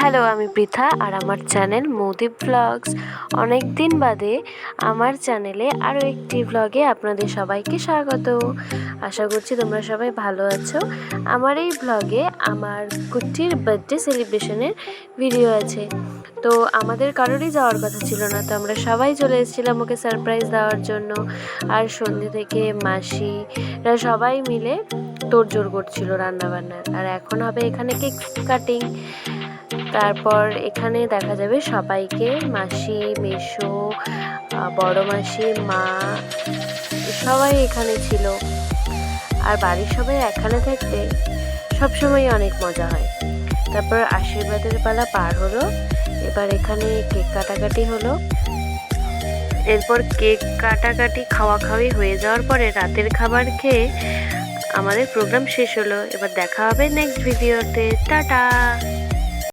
Hello, আমি পৃথা আর আমার channel মৌদীপ blogs. অনেক দিন বাদে আমার চ্যানেলে আরও একটি ব্লগে আপনাদের সবাইকে স্বাগত। আশা করছি তোমরা সবাই ভালো আছো। আমার এই ব্লগে আমার কুট্টির বার্থডে সেলিব্রেশনের ভিডিও আছে। তো আমাদের কারোরই যাওয়ার কথা ছিল না, তো আমরা সবাই চলে এসেছিলাম ওকে সারপ্রাইজ দেওয়ার জন্য। আর সন্ধ্যে থেকে মাসিরা সবাই মিলে তোড়জোড় করছিল রান্নাবান্নার। আর এখন হবে এখানে কেক কাটিং। তারপর এখানে দেখা যাবে সবাইকে, মাসি, মেসো, বড় মাসি, মা সবাই এখানে ছিল। আর বাড়ির সবাই এখানে থাকতে সবসময় অনেক মজা হয়। তারপর আশীর্বাদের পালা পার হলো, এবার এখানে কেক কাটাকাটি হলো। এরপর কেক কাটাকাটি খাওয়া খাওয়াই হয়ে যাওয়ার পরে রাতের খাবার খেয়ে আমাদের প্রোগ্রাম শেষ হলো। এবার দেখা হবে নেক্সট ভিডিওতে। টাটা।